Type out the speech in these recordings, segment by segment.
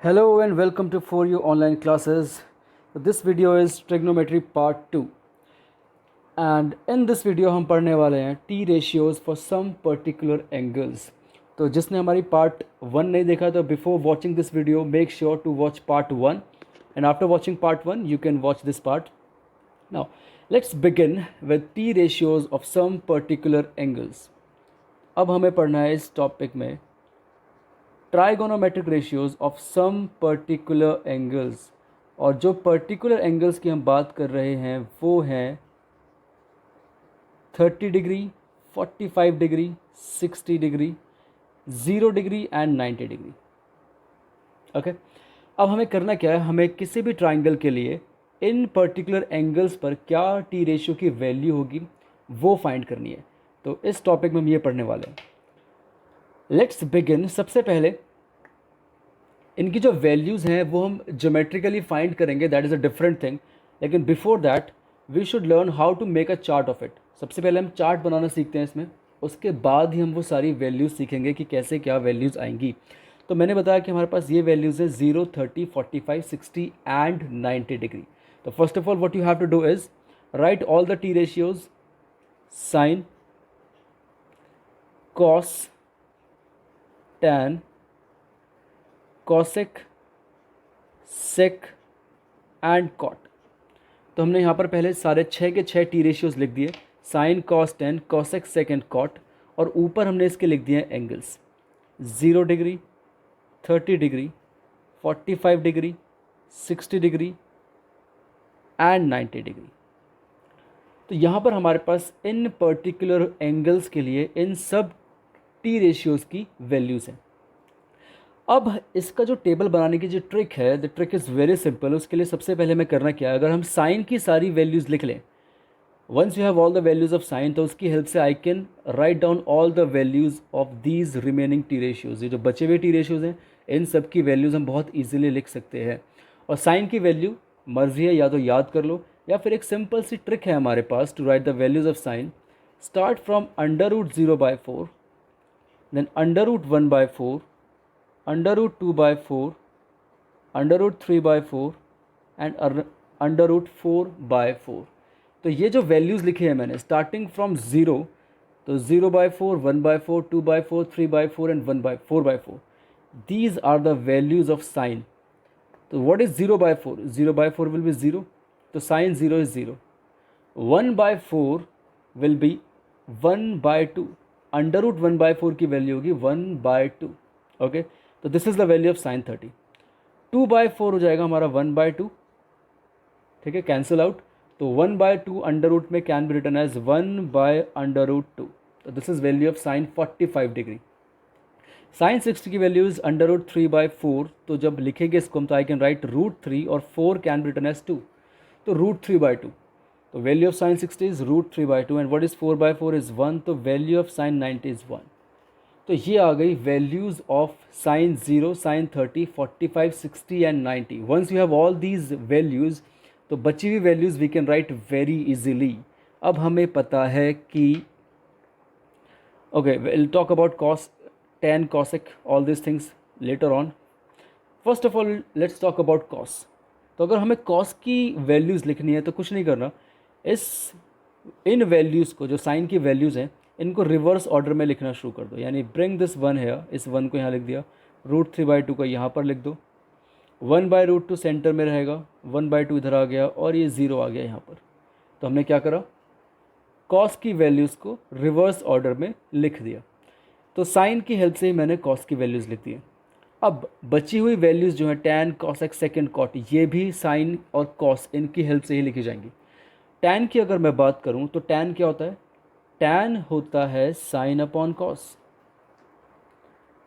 Hello and welcome to For You online classes. This video is trigonometry part 2 and in this video हम पढ़ने वाले हैं T ratios for some particular angles. तो जिसने हमारी part 1 नहीं देखा तो before watching this video make sure to watch part 1 and after watching part 1 you can watch this part. Now let's begin with T ratios of some particular angles. अब हमें पढ़ना है इस टॉपिक में trigonometric ratios of some particular angles, और जो particular angles की हम बात कर रहे हैं वो हैं 30 degree, 45 degree, 60 degree, 0 degree and 90 degree. Okay, अब हमें करना क्या है, हमें किसी भी ट्राइंगल के लिए इन पर्टिकुलर एंगल्स पर क्या टी रेशियो की वैल्यू होगी वो फाइंड करनी है. तो इस टॉपिक में हम ये पढ़ने वाले हैं. Let's begin. सबसे पहले इनकी जो वैल्यूज़ हैं वो हम ज्योमेट्रिकली फाइंड करेंगे, that is a different thing. लेकिन before that we should learn how to make a chart of it. सबसे पहले हम चार्ट बनाना सीखते हैं इसमें, उसके बाद ही हम वो सारी वैल्यूज़ सीखेंगे कि कैसे क्या वैल्यूज़ आएंगी. तो मैंने बताया कि हमारे पास ये वैल्यूज़ है 0, 30, 45, 60 एंड 90 डिग्री. तो first of all what you have to do is write all the T ratios, sine, cos, tan, cosec, sec and cot. तो हमने यहाँ पर पहले सारे 6 के 6 टी रेशियोज़ लिख दिए, sine, cos, tan, cosec, sec and cot. और ऊपर हमने इसके लिख दिए हैं angles 0 degree, 30 degree, 45 degree, 60 degree and 90 degree. तो यहाँ पर हमारे पास इन पर्टिकुलर एंगल्स के लिए इन सब टी रेशियोज़ की वैल्यूज़ हैं. अब इसका जो टेबल बनाने की जो ट्रिक है, the trick is very simple. उसके लिए सबसे पहले हमें करना क्या है, अगर हम साइन की सारी वैल्यूज़ लिख लें, once you have all the values of sine, तो उसकी हेल्प से I can write down all the values of these remaining T ratios. ये जो बचे हुए टी रेशियोज़ हैं इन सब की वैल्यूज़ हम बहुत ईजिली लिख सकते हैं. और साइन की वैल्यू मर्जी है, या तो याद कर लो या फिर एक सिंपल सी ट्रिक है हमारे पास to write the values of sine. Start from √0/4, then under root 1/4, under root 2/4, under root 3/4 and under root 4/4. तो ये जो वैल्यूज़ लिखे हैं मैंने स्टार्टिंग फ्रॉम 0, तो 0/4, 1/4, 2/4, 3/4 and 4/4, these are the values of sine. तो व्हाट इज़ 0/4? 0/4 विल बी 0, तो sine 0 is 0. 1/4 will be 1/2, under root 1/4 की वैल्यू होगी 1/2. ओके, तो this is the value of sine 30. 2/4 हो जाएगा हमारा 1/2. ठीक है, कैंसिल आउट. तो 1/2 अंडर रूट में कैन बी रिटन एज 1/√2. तो this is value of sine 45 degree. Sine 60 की वैल्यू इज अंडर रूट 3/4. तो जब लिखेंगे इसको हम, तो आई कैन राइट √3 और 4 कैन बी रिटन एज 2, तो √3/2. तो value of sign 60 is √3/2 and what is 4/4 is 1. तो वैल्यू ऑफ साइन 90 इज 1. तो ये आ गई values of sine 0, sine 30, 45, 60 and 90. Once you have all these values, तो बची हुई values we can write very easily. अब हमें पता है कि okay, will talk about cos, tan, cosec, all this things later on. First of all let's talk about cos. तो अगर हमें कॉस की वैल्यूज़ लिखनी है तो कुछ नहीं करना, इन वैल्यूज़ को, जो साइन की वैल्यूज़ हैं, इनको रिवर्स ऑर्डर में लिखना शुरू कर दो. यानी ब्रिंग दिस 1 है, इस 1 को यहाँ लिख दिया, √3/2 को यहाँ पर लिख दो, 1/√2 सेंटर में रहेगा, 1/2 इधर आ गया और ये 0 आ गया यहाँ पर. तो हमने क्या करा, कॉस की वैल्यूज़ को रिवर्स ऑर्डर में लिख दिया. तो साइन की हेल्प से ही मैंने कॉस की वैल्यूज़ लिख दी. अब बची हुई वैल्यूज़ जो हैं टैन, कॉसेक, सेकेंड, कॉट, ये भी साइन और कॉस इनकी हेल्प से ही लिखी जाएंगी. टैन की अगर मैं बात करूं तो टैन क्या होता है, टैन होता है sign upon cos.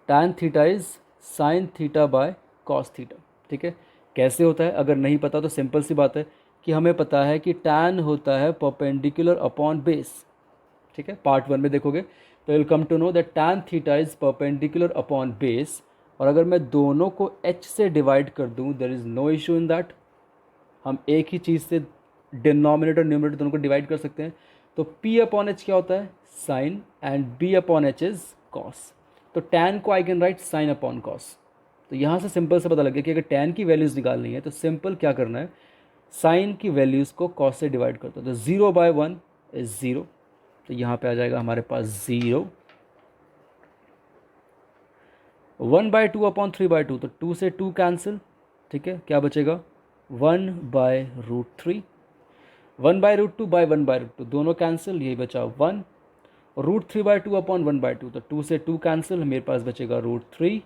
Tan theta is sine theta by cos theta. ठीक है, कैसे होता है अगर नहीं पता तो सिंपल सी बात है कि हमें पता है कि टैन होता है परपेंडिकुलर अपॉन बेस. ठीक है, पार्ट 1 में देखोगे तो will come to know that tan theta is perpendicular upon base. और अगर मैं दोनों को h से डिवाइड कर दूं, there is no issue in that. हम एक ही चीज़ से डिनोमिनेटर न्यूमरेटर दोनों को डिवाइड कर सकते हैं. तो P/H क्या होता है, sine, and B/H is cos. तो tan को I can write sine upon cos. तो यहाँ से सिंपल से पता लग गया कि अगर tan की वैल्यूज़ निकालनी है तो सिंपल क्या करना है, साइन की वैल्यूज़ को cos से डिवाइड करते हो। तो 0/1 इज़ 0, तो यहाँ पे आ जाएगा हमारे पास 0। 1/2 अपॉन 3/2, तो 2 से 2 कैंसिल, ठीक है, क्या बचेगा 1/√3। 1/√2 बाई 1/√2 दोनों कैंसिल, यही बचा 1। √3/2 अपॉन 1/2, तो 2 से 2 कैंसिल, मेरे पास बचेगा √3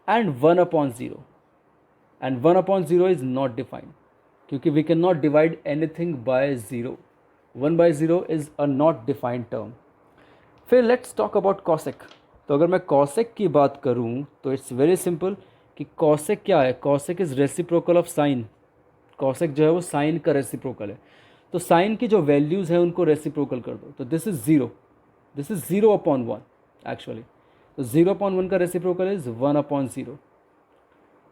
and 1/0। And 1/0 is not defined क्योंकि we can not divide anything by 0। 1/0 is a not defined term. फिर लेट्स टॉक अबाउट कॉसेक। तो अगर मैं कॉसेक की बात करूं तो इट्स वेरी सिंपल कि कॉसेक क्या है, cosec is reciprocal of sine. Cosec जो है वो साइन का रेसिप्रोकल है। तो साइन की जो वैल्यूज़ हैं उनको रेसिप्रोकल कर दो, तो this is 0, this is 0/1 actually. तो 0/1 का रेसिप्रोकल इज़ 1/0।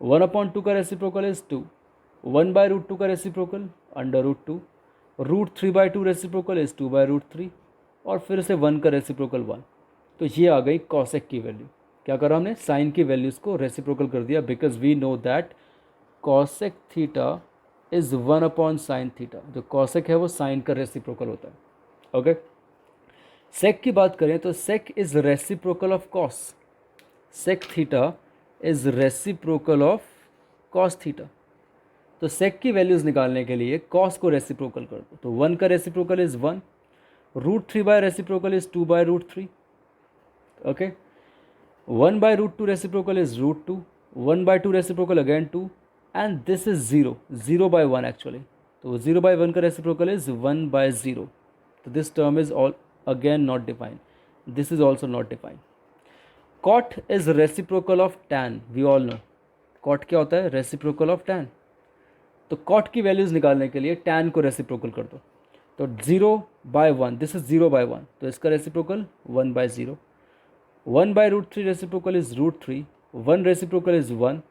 1/2 का रेसिप्रोकल इज़ 2। 1/√2 का रेसिप्रोकल √2। √3/2 रेसिप्रोकल इज़ 2/√3, और फिर से 1 का रेसिप्रोकल 1। तो ये आ गई कॉसेक की वैल्यू। क्या करा हमने, साइन की वैल्यूज़ को रेसिप्रोकल कर दिया, because we know that cosec theta is 1/sin theta. जो कॉसेक है वो साइन का रेसिप्रोकल होता है। ओके, सेक की बात करें तो sec is reciprocal of cos. Sec theta is reciprocal of cos theta. तो सेक की वैल्यूज़ निकालने के लिए कॉस को रेसिप्रोकल कर दो, तो 1 का reciprocal is 1। √3 by reciprocal is 2/√3। Okay, 1/√2 reciprocal is √2। 1/2 reciprocal again 2, and this is 0, 0/1 actually. तो 0/1 का रेसिप्रोकल इज़ 1/0। तो this term is all again not defined, this is also not defined. Cot is reciprocal of tan, we all know. Cot क्या होता है, reciprocal of tan. तो cot की values निकालने के लिए टैन को रेसिप्रोकल कर दो, तो 0/1, दिस इज़ 0/1, तो इसका reciprocal 1/0। 1/√3 reciprocal is √3। 1 reciprocal is 1।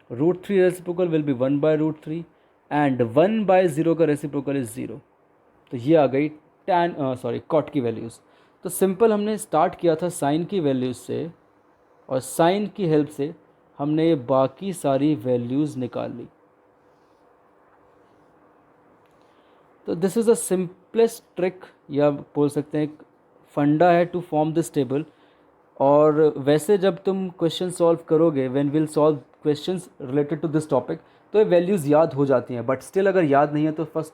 √3 reciprocal will be 1/√3, and 1/0 का रेसिप्रोकल इज़ 0। तो ये आ गई कॉट की वैल्यूज़। तो सिंपल हमने स्टार्ट किया था साइन की वैल्यूज़ से, और साइन की हेल्प से हमने ये बाकी सारी वैल्यूज़ निकाल ली। तो this is the simplest trick, या बोल सकते हैं एक फंडा है टू फॉर्म दिस टेबल। और वैसे जब तुम क्वेश्चन सॉल्व करोगे, when will solve questions related to this topic, तो ये वैल्यूज़ याद हो जाती हैं। बट स्टिल अगर याद नहीं है तो first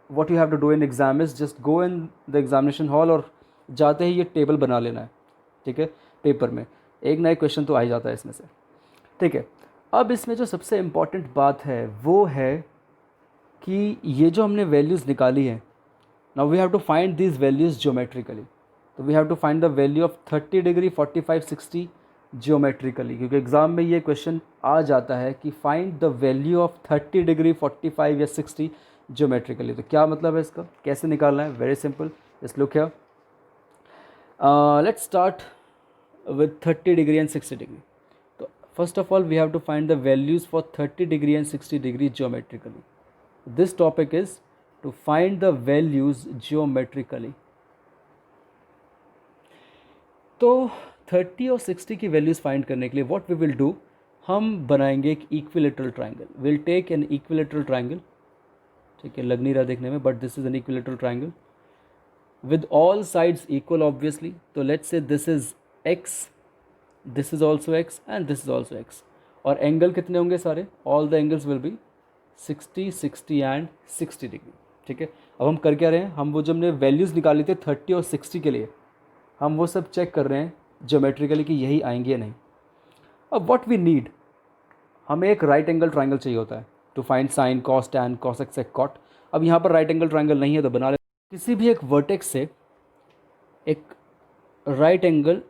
what you have to do in exam is just go in the examination hall, और जाते ही ये टेबल बना लेना है, ठीक है। पेपर में एक ना एक क्वेश्चन तो आ ही जाता है इसमें से, ठीक है। अब इसमें जो सबसे इम्पॉर्टेंट बात है वो है कि ये जो हमने वैल्यूज़ निकाली है, now we have to find these values geometrically. तो we have to find the value of 30 degree 45 60 geometrically, क्योंकि एग्ज़ाम में ये क्वेश्चन आ जाता है कि find the value of 30 degree 45 या 60 ज्योमेट्रिकली। तो क्या मतलब है इसका, कैसे निकालना है, very simple, just look here. Let's start with 30 degree and 60 degree. तो first of all we have to find the values for 30 degree and 60 degree geometrically. This topic is to find the values geometrically। तो 30 और 60 की values find करने के लिए what we will do, हम बनाएंगे एक equilateral triangle. Will take an equilateral triangle, ठीक है, लग नहीं रहा देखने में, but this is an equilateral triangle with all sides equal obviously. तो let's say this is x, this is also x, and this is also x. और angle कितने होंगे सारे, all the angles will be 60 60 and 60 degree, ठीक है। अब हम कर क्या रहे हैं, हम वो जब हमने वैल्यूज़ निकाली थे 30 और 60 के लिए, हम वो सब चेक कर रहे हैं ज्योमेट्रिकली कि यही आएंगे या नहीं। अब व्हाट वी नीड, हमें एक राइट एंगल ट्राइंगल चाहिए होता है to find sine cos tan cosec sec cot. अब यहाँ पर राइट एंगल ट्राइंगल नहीं है तो बना ले किसी भी एक वर्टेक्स से एक राइट एंगल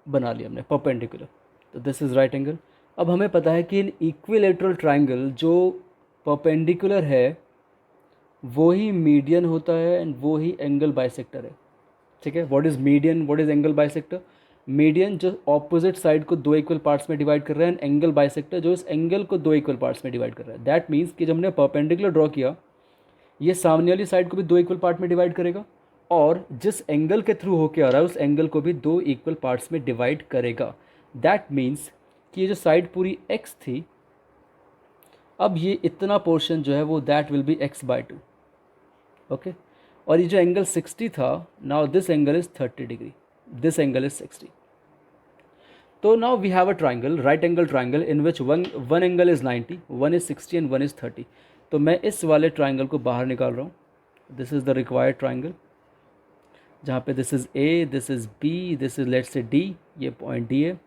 बना लिया हमने परपेंडिकुलर, तो दिस इज़ राइट एंगल। अब हमें पता है कि इन इक्विलेटरल ट्राइंगल जो परपेंडिकुलर है वो ही मीडियन होता है एंड वो ही एंगल बाइसेक्टर है, ठीक है। What is median, what is angle bisector, median जो ऑपोजिट साइड को दो इक्वल पार्ट्स में डिवाइड कर रहा है, एंड एंगल बाइसेक्टर जो इस एंगल को दो इक्वल पार्ट्स में डिवाइड कर रहा है। दैट मीन्स कि जब हमने परपेंडिकुलर ड्रॉ किया, ये सामने वाली साइड को भी दो इक्वल पार्ट में डिवाइड करेगा, और जिस एंगल के थ्रू होके आ रहा है उस एंगल को भी दो इक्वल पार्ट्स में डिवाइड करेगा। दैट मीन्स कि ये जो साइड पूरी x थी, अब ये इतना पोर्शन जो है वो that will be x/2, okay. और ये जो एंगल 60 था, now this angle is 30 degree, this angle is 60. तो now we have a triangle, right angle triangle, in which one angle is 90, one is 60 and one is 30. तो मैं इस वाले triangle को बाहर निकाल रहा हूँ. This is the required triangle, जहाँ पे this is A, this is B, this is let's say D, ये पॉइंट डी है.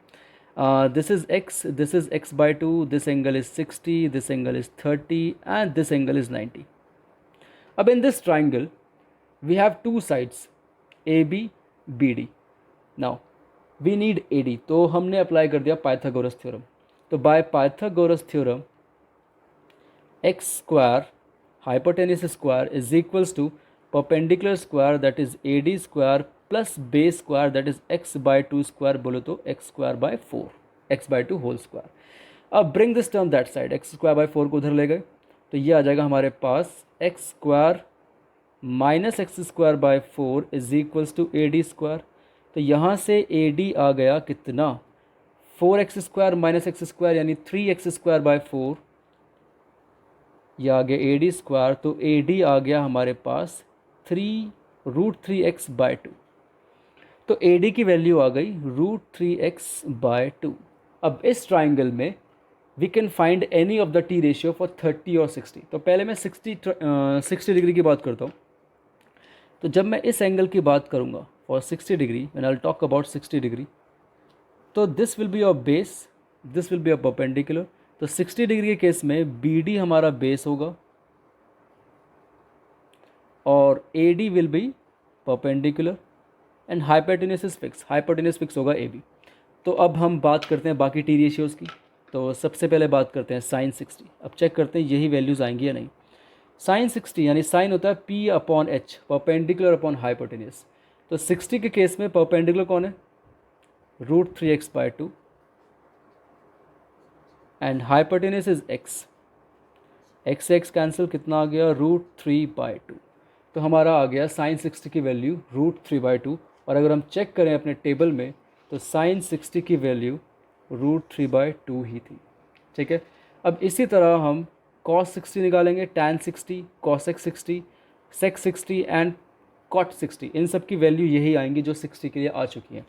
This is x/2, this angle is 60, this angle is 30 and this angle is 90. अब in this triangle we have two sides AB, BD. Now we need AD, तो हमने apply कर दिया Pythagoras theorem. तो by Pythagoras theorem x square hypotenuse square is equals to perpendicular square that is AD square plus base square that is x/2 square, बोलो तो x²/4, x/2 whole square. अब bring this term that side, x²/4 को उधर ले गए तो ये आ जाएगा हमारे पास x² minus x²/4 is equals to AD square. तो यहाँ से AD आ गया कितना, 4x² माइनस x² यानी 3x²/4, ये आ गया AD स्क्वायर. तो AD आ गया हमारे पास 3√3x/2. तो AD की वैल्यू आ गई √3x/2. अब इस ट्राइंगल में we can find any of the T ratio for 30 और 60. तो पहले मैं 60 डिग्री की बात करता हूँ. तो जब मैं इस एंगल की बात करूँगा for 60 degree, when I will talk about 60 degree, तो this will be your base, this will be your perpendicular. तो 60 डिग्री के केस में BD हमारा बेस होगा और AD will be perpendicular and hypotenuse is fix, hypotenuse fix होगा AB. तो अब हम बात करते हैं बाकी टी रेशियोज़ की. तो सबसे पहले बात करते हैं साइन 60. अब चेक करते हैं यही वैल्यूज़ आएंगी या नहीं. साइन 60 यानी साइन होता है P/H, परपेंडिकुलर अपॉन हाइपोटेन्यूस. तो 60 के केस में परपेंडिकुलर कौन है, √3x/2 and hypotenuse is x. x से x कैंसिल, कितना आ गया, √3/2. तो हमारा आ गया साइन 60 की वैल्यू √3/2. और अगर हम चेक करें अपने टेबल में तो साइन 60 की वैल्यू √3/2 ही थी. ठीक है. अब इसी तरह हम cos 60 निकालेंगे, tan 60, cosec 60, sec 60 and cot 60. इन सब की वैल्यू यही आएंगी जो 60 के लिए आ चुकी हैं.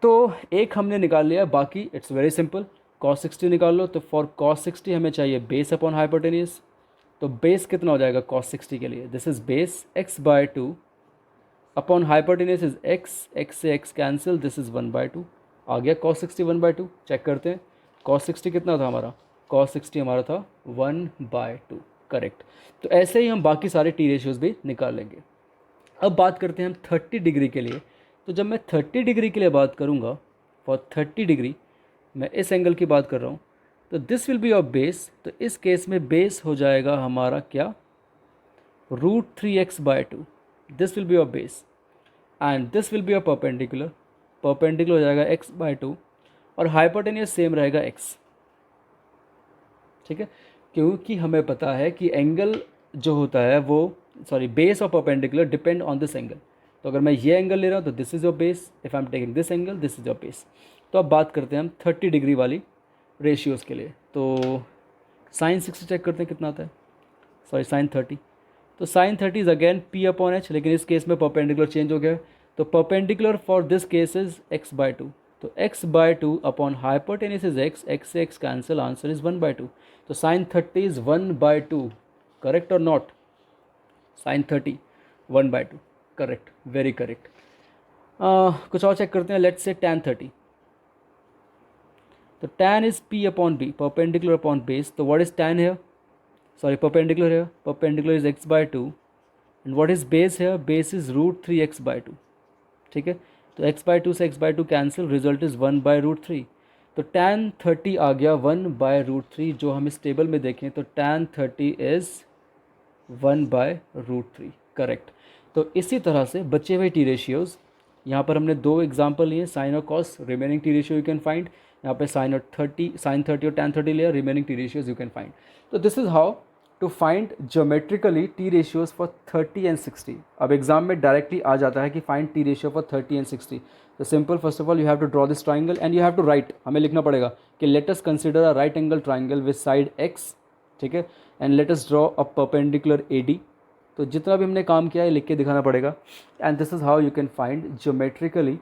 तो एक हमने निकाल लिया, बाकी इट्स वेरी सिंपल. cos 60 निकाल लो. तो फॉर cos 60 हमें चाहिए बेस अपॉन हाइपोटेन्यूस. तो बेस कितना हो जाएगा cos 60 के लिए, this is base x/2 upon hypotenuse is x से x कैंसिल, दिस इज 1/2. आ गया cos 60 1/2. चेक करते हैं cos 60 कितना था हमारा, cos 60 हमारा था 1/2. करेक्ट. तो ऐसे ही हम बाकी सारे टी रेशियोज़ भी निकाल लेंगे. अब बात करते हैं हम 30 डिग्री के लिए. तो जब मैं 30 डिग्री के लिए बात करूँगा, फॉर 30 डिग्री मैं इस एंगल की बात कर रहा हूँ, तो this will be your base. तो इस केस में बेस हो जाएगा हमारा क्या, √3x/2. This will be your base and this will be your perpendicular. Perpendicular हो जाएगा x/2 और हाइपोटेन्यूस सेम रहेगा x. ठीक है. क्योंकि हमें पता है कि एंगल जो होता है वो, सॉरी, बेस और perpendicular depend on this angle. तो अगर मैं ये एंगल ले रहा हूँ तो this is your base, if I am taking this angle this is your base. तो अब बात करते हैं हम 30 डिग्री वाली रेशियोज़ के लिए. तो साइन 60 चेक करते हैं कितना आता है, सॉरी साइन 30. तो साइन 30 इज़ अगेन P/H, लेकिन इस केस में परपेंडिकुलर चेंज हो गया. तो perpendicular for this case is x/2. तो x/2 upon hypotenuse is x से x कैंसिल, आंसर इज 1/2. तो साइन 30 इज 1/2. करेक्ट और not, sine 30 1/2. Correct, very correct. कुछ और चेक करते हैं. Let's say tan 30. तो tan is P/B, perpendicular upon base. तो what is tan here? Sorry, perpendicular here. Perpendicular is x/2. And what is base here? Base is √3x/2. ठीक है. तो x/2 से x/2 कैंसिल, रिजल्ट इज़ 1/√3. तो tan 30 आ गया 1/√3. जो हम इस टेबल में देखें तो tan 30 इज़ 1/√3. करेक्ट. तो इसी तरह से बचे हुए टी रेशियोज़, यहाँ पर हमने दो एग्जाम्पल लिए, साइन और cos. Remaining T ratio you can find. यहाँ पे साइन 30 और tan 30 लिया, remaining T ratios you can find. तो this is how to find geometrically T ratios for 30 and 60। अब एग्जाम में डायरेक्टली आ जाता है कि find T ratio for 30 and 60। तो simple, first of all you have to draw this triangle and you have to write, हमें लिखना पड़ेगा कि let us consider a right angle triangle with side x, ठीक है, and let us draw a perpendicular A D. तो जितना भी हमने काम किया है लिख के दिखाना पड़ेगा, and this is how you can find geometrically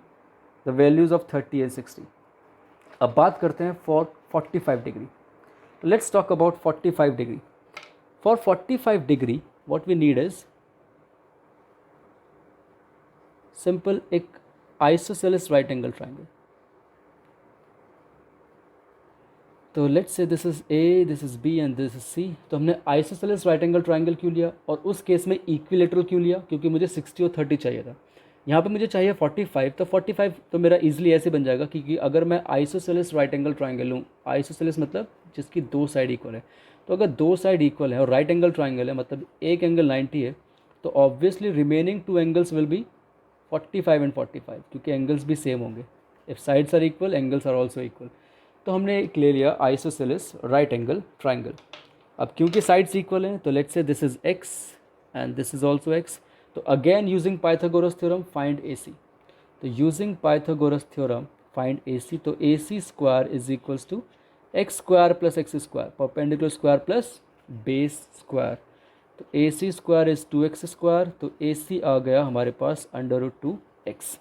the values of 30 and 60। अब बात करते हैं for 45 degree. Let's talk about 45 degree. For 45 degree, what we need is simple एक isosceles right angle triangle. तो let's say this is A, this is B and this is C. तो हमने isosceles right angle triangle क्यों लिया और उस case में equilateral क्यों लिया? क्योंकि मुझे 60 और 30 चाहिए था। यहाँ पे मुझे चाहिए 45, तो 45 तो मेरा इजीली ऐसे बन जाएगा क्योंकि अगर मैं आइसोसेलेस राइट एंगल ट्राइंगल लूँ, आइसोसेलेस मतलब जिसकी दो साइड इक्वल है, तो अगर दो साइड इक्वल है और राइट एंगल ट्राइंगल है मतलब एक एंगल 90 है, तो obviously remaining two angles will be 45 and 45 क्योंकि एंगल्स भी सेम होंगे। If sides are equal angles are also equal. तो हमने एक ले लिया आइसोसेलेस राइट एंगल ट्राइंगल। अब क्योंकि साइड्स इक्वल हैं तो let's say this is x and this is also x. तो again using Pythagoras theorem find A C. तो using Pythagoras theorem find A C, तो A C square is equals to x square plus x square, perpendicular square plus base square. तो A C square is 2x square, तो A C आ गया हमारे पास √2x।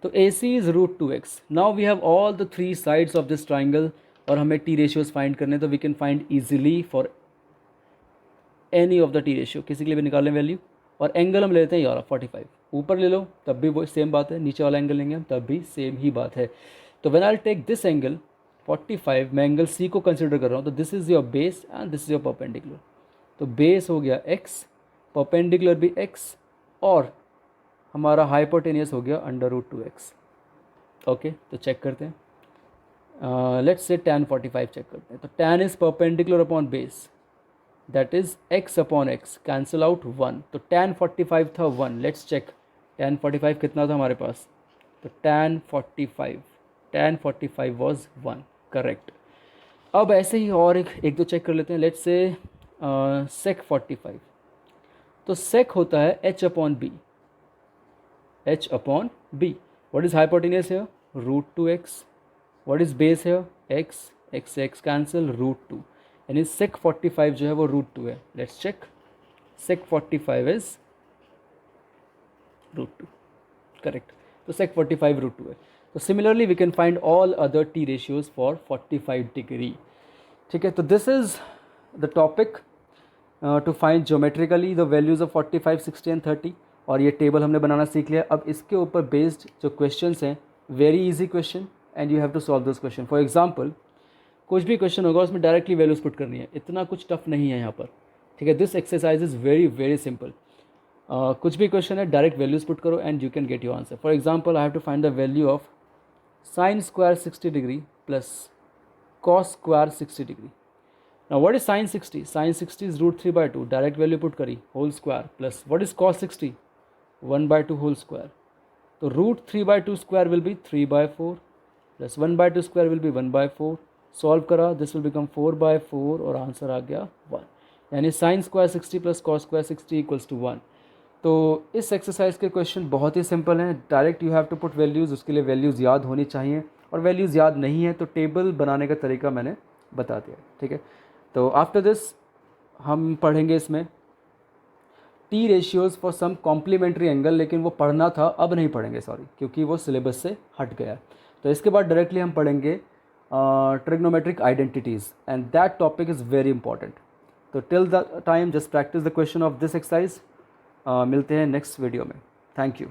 तो A C is √2x। Now we have all the three sides of this triangle और हमें T ratios find करने, तो we can find easily for any of the T ratio, किसी के लिए भी निकालें वैल्यू। और एंगल हम लेते हैं यार 45, ऊपर ले लो तब भी वो सेम बात है, नीचे वाला एंगल लेंगे हम तब भी सेम ही बात है। तो when I take this angle 45, मैं एंगल सी को कंसिडर कर रहा हूँ, तो this is your base and this is your perpendicular. तो बेस हो गया x, परपेंडिकुलर भी x और हमारा हाइपोटेनियस हो गया √2x। ओके, तो चेक करते हैं। लेट्स से tan 45 चेक करते हैं। तो tan is perpendicular upon base, that is x upon x, cancel out 1। तो tan 45 था 1। लेट्स चेक tan 45 कितना था हमारे पास। तो tan 45 वॉज 1, करेक्ट। अब ऐसे ही और एक दो चेक कर लेते हैं। Let's say sec 45। तो sec होता है h upon B, h upon B. What is hypotenuse है √2x। व्हाट इज बेस है x, x से x कैंसिल √2, यानी sec 45 जो है वो √2 है। Let's check, sec 45 is √2, correct. तो sec 45 √2 है। तो similarly we can find all other T ratios for 45 degree. ठीक है, तो this is the topic to find geometrically the values of 45, 60 and 30। और ये टेबल हमने बनाना सीख लिया। अब इसके ऊपर बेस्ड जो क्वेश्चंस हैं, very easy question and you have to solve this question. For example कुछ भी क्वेश्चन होगा उसमें डायरेक्टली वैल्यूज पुट करनी है, इतना कुछ टफ नहीं है यहाँ पर। ठीक है, this exercise is very very simple. कुछ भी क्वेश्चन है डायरेक्ट वैल्यूज पुट करो and you can get your answer. For example I have to find the value of sin square 60 degree plus cos square 60 degree. Now what is sin 60? Sin 60 is √3/2, direct value put करी, whole square, plus what is cos 60? 1/2 whole square. तो √3/2 square will be 3/4 plus 1/2 square will be 1/4. Solve करा, this will become 4/4 और answer आ गया 1। यानी sin square 60 plus cos square 60 equals to 1। तो इस exercise के question बहुत ही सिंपल हैं, direct you have to put values. उसके लिए वैल्यूज़ याद होनी चाहिए, और वैल्यूज़ याद नहीं है तो टेबल बनाने का तरीका मैंने बता दिया। ठीक है, तो आफ्टर दिस हम पढ़ेंगे इसमें T ratios for some complementary angle, लेकिन वो पढ़ना था, अब नहीं पढ़ेंगे सॉरी, क्योंकि वो सिलेबस से हट गया। तो इसके बाद डायरेक्टली हम पढ़ेंगे trigonometric identities and that topic is very important. तो till the time just practice the question of this exercise. मिलते हैं नेक्स्ट वीडियो में। Thank you.